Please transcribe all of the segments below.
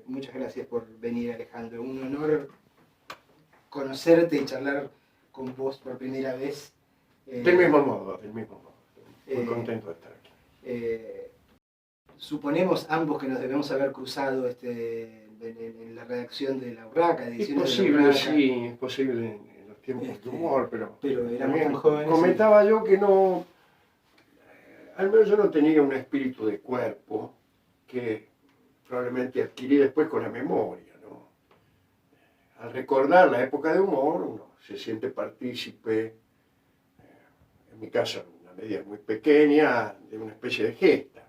Muchas gracias por venir, Alejandro. Un honor conocerte y charlar con vos por primera vez. Del mismo modo. Muy contento de estar aquí. Suponemos ambos que nos debemos haber cruzado en la redacción de La Urraca, Es ediciones posible, de La Urraca. sí, es posible en los tiempos de humor, pero éramos también tan jóvenes. comentaba yo que no, al menos yo no tenía un espíritu de cuerpo que probablemente adquirí después con la memoria, ¿no? Al recordar la época de humor, uno se siente partícipe, en mi caso en una medida muy pequeña, de una especie de gesta.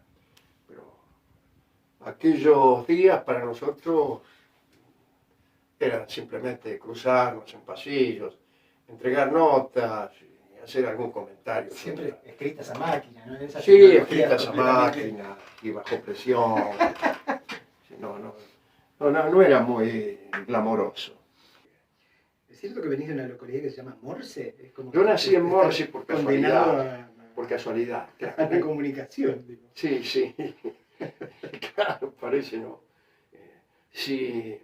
Pero aquellos días para nosotros eran simplemente cruzarnos en pasillos, entregar notas y hacer algún comentario. Siempre escritas a máquina, ¿no? Sí, escritas a máquina y bajo presión. No era muy glamoroso. ¿Es cierto que venís de una localidad que se llama Morse? Es como Yo nací en Morse por casualidad. Por casualidad, claro. A la comunicación. Digo. Sí. Claro, parece, ¿no? Si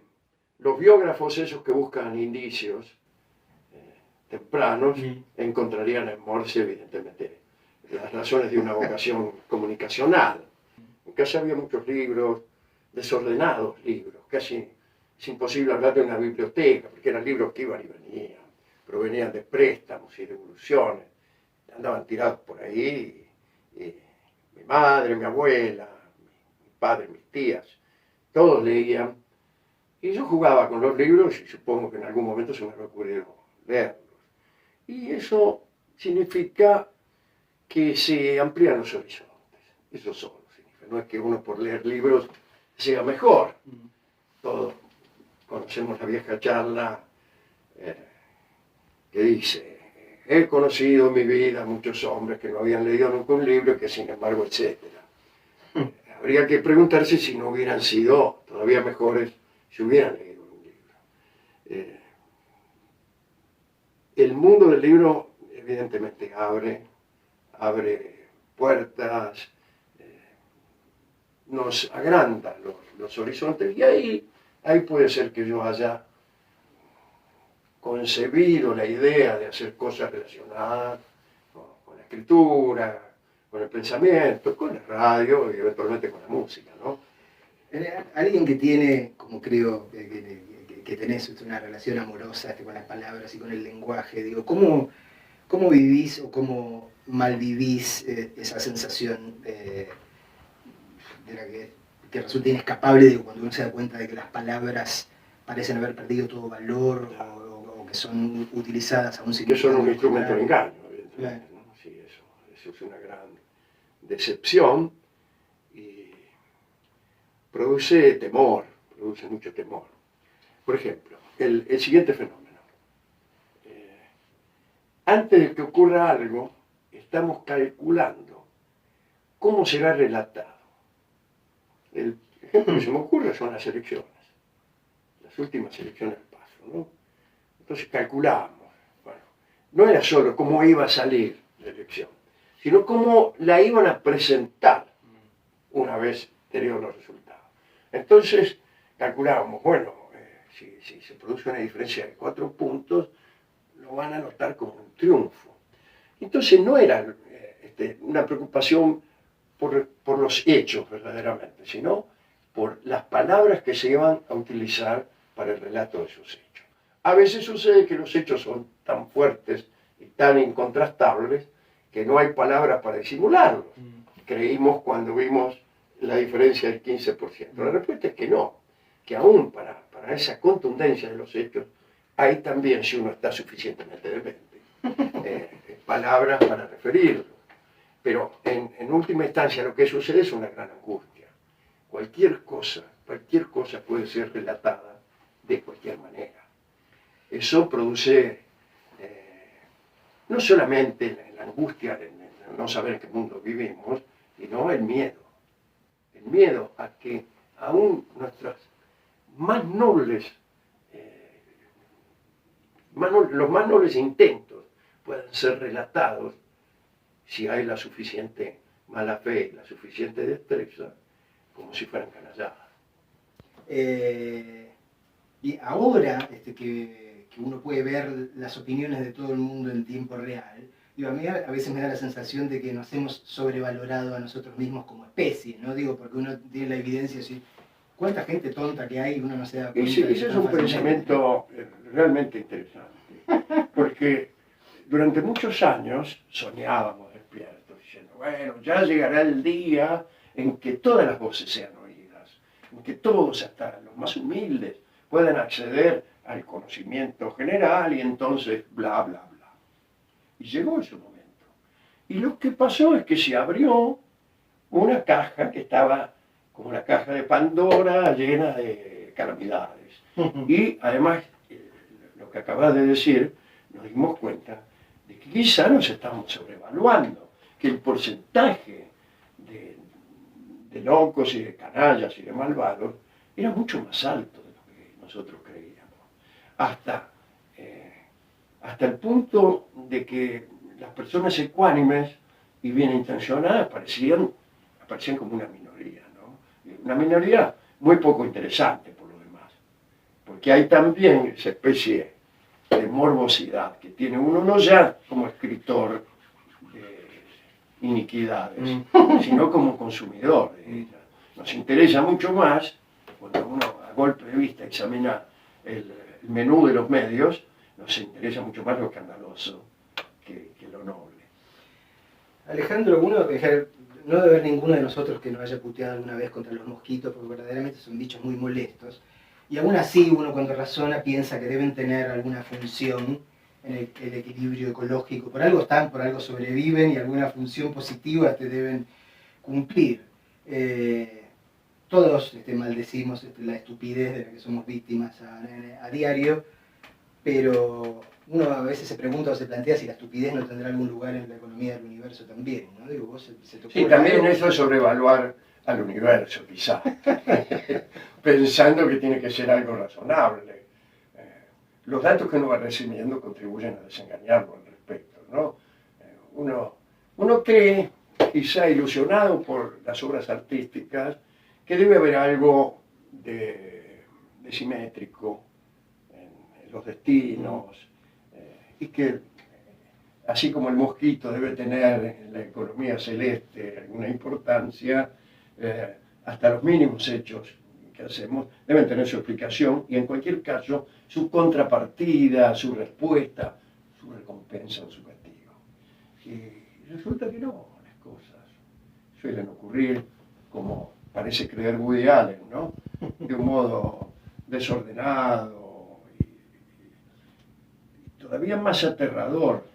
los biógrafos esos que buscan indicios tempranos encontrarían en Morse, evidentemente, las razones de una vocación comunicacional. En casa había muchos libros, desordenados libros, casi es imposible hablar de una biblioteca, porque eran libros que iban y venían, provenían de préstamos y devoluciones, andaban tirados por ahí, y mi madre, mi abuela, mi padre, mis tías, todos leían, y yo jugaba con los libros y supongo que en algún momento se me había ocurrido leerlos. Y eso significa que se amplían los horizontes, eso solo significa, no es que uno por leer libros sea mejor, todos conocemos la vieja charla que dice, he conocido en mi vida muchos hombres que no habían leído nunca un libro y que sin embargo, etc. Habría que preguntarse si no hubieran sido todavía mejores si hubieran leído un libro. El mundo del libro evidentemente abre puertas, nos agranda los horizontes y ahí puede ser que yo haya concebido la idea de hacer cosas relacionadas con la escritura, con el pensamiento, con la radio y eventualmente con la música, ¿no? Alguien que tiene, como creo que tenés una relación amorosa con las palabras y con el lenguaje, digo, ¿cómo vivís o cómo malvivís esa sensación de la que resulta inescapable, digo, cuando uno se da cuenta de que las palabras parecen haber perdido todo valor o que son utilizadas a un significado? Que son un instrumento de engaño, evidentemente, ¿no? Sí, eso es una gran decepción y produce mucho temor. Por ejemplo, el siguiente fenómeno. Antes de que ocurra algo, estamos calculando cómo será relatado. El ejemplo que se me ocurre son las elecciones, las últimas elecciones del paso, ¿no? Entonces calculamos, bueno, no era solo cómo iba a salir la elección, sino cómo la iban a presentar una vez tenido los resultados. Entonces calculábamos, bueno, si se produce una diferencia de 4 puntos, lo van a notar como un triunfo. Entonces no era una preocupación por los hechos verdaderamente, sino por las palabras que se iban a utilizar para el relato de esos hechos. A veces sucede que los hechos son tan fuertes y tan incontrastables que no hay palabras para disimularlos. Creímos cuando vimos la diferencia del 15%. La respuesta es que no, que aún para esa contundencia de los hechos hay también, si uno está suficientemente demente, palabras para referirlo. Pero en última instancia lo que sucede es una gran angustia. Cualquier cosa puede ser relatada de cualquier manera. Eso produce no solamente la angustia de no saber en qué mundo vivimos, sino el miedo. El miedo a que aún nuestras más nobles, los más nobles intentos puedan ser relatados si hay la suficiente mala fe, la suficiente destreza, como si fueran canalladas. Y ahora que uno puede ver las opiniones de todo el mundo en tiempo real, digo, a mí a veces me da la sensación de que nos hemos sobrevalorado a nosotros mismos como especie, ¿no? Digo, porque uno tiene la evidencia, así, ¿cuánta gente tonta que hay y uno no se da cuenta? Ese es un pensamiento realmente interesante, porque durante muchos años soñábamos despiertos, diciendo, bueno, ya llegará el día en que todas las voces sean oídas, en que todos, hasta los más humildes, puedan acceder al conocimiento general y entonces bla, bla, bla. Y llegó ese momento. Y lo que pasó es que se abrió una caja que estaba como la caja de Pandora llena de calamidades. Y además, lo que acabas de decir, nos dimos cuenta de que quizá nos estamos sobrevaluando, que el porcentaje de locos y de canallas y de malvados era mucho más alto de lo que nosotros creíamos. Hasta el punto de que las personas ecuánimes y bien intencionadas aparecían como una minoría, ¿no? Una minoría muy poco interesante por lo demás, porque hay también esa especie de morbosidad que tiene uno no ya como escritor de iniquidades, sino como consumidor de ellas. Nos interesa mucho más, cuando uno a golpe de vista examina el menú de los medios, nos interesa mucho más lo escandaloso que lo noble. Alejandro, no debe haber ninguno de nosotros que no haya puteado alguna vez contra los mosquitos, porque verdaderamente son bichos muy molestos. Y aún así uno cuando razona piensa que deben tener alguna función en el equilibrio ecológico. Por algo están, por algo sobreviven y alguna función positiva te deben cumplir. Todos maldecimos la estupidez de la que somos víctimas a diario, pero uno a veces se pregunta o se plantea si la estupidez no tendrá algún lugar en la economía del universo también, ¿no? Digo, vos se te Sí, también eso es sobrevaluar al universo, quizá, pensando que tiene que ser algo razonable. Los datos que uno va recibiendo contribuyen a desengañarlo al respecto, ¿no? Uno cree, quizá ilusionado por las obras artísticas, que debe haber algo de simétrico en los destinos, y que así como el mosquito debe tener en la economía celeste alguna importancia, hasta los mínimos hechos que hacemos deben tener su explicación y en cualquier caso su contrapartida, su respuesta, su recompensa o su castigo. Y resulta que no, las cosas suelen ocurrir como parece creer Woody Allen, ¿no? De un modo desordenado y todavía más aterrador.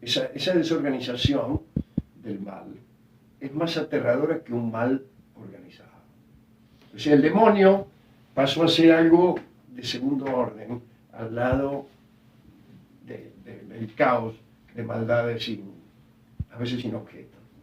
Esa desorganización del mal es más aterradora que un mal organizado. O sea, el demonio pasó a ser algo de segundo orden al lado del caos de maldades a veces sin objeto.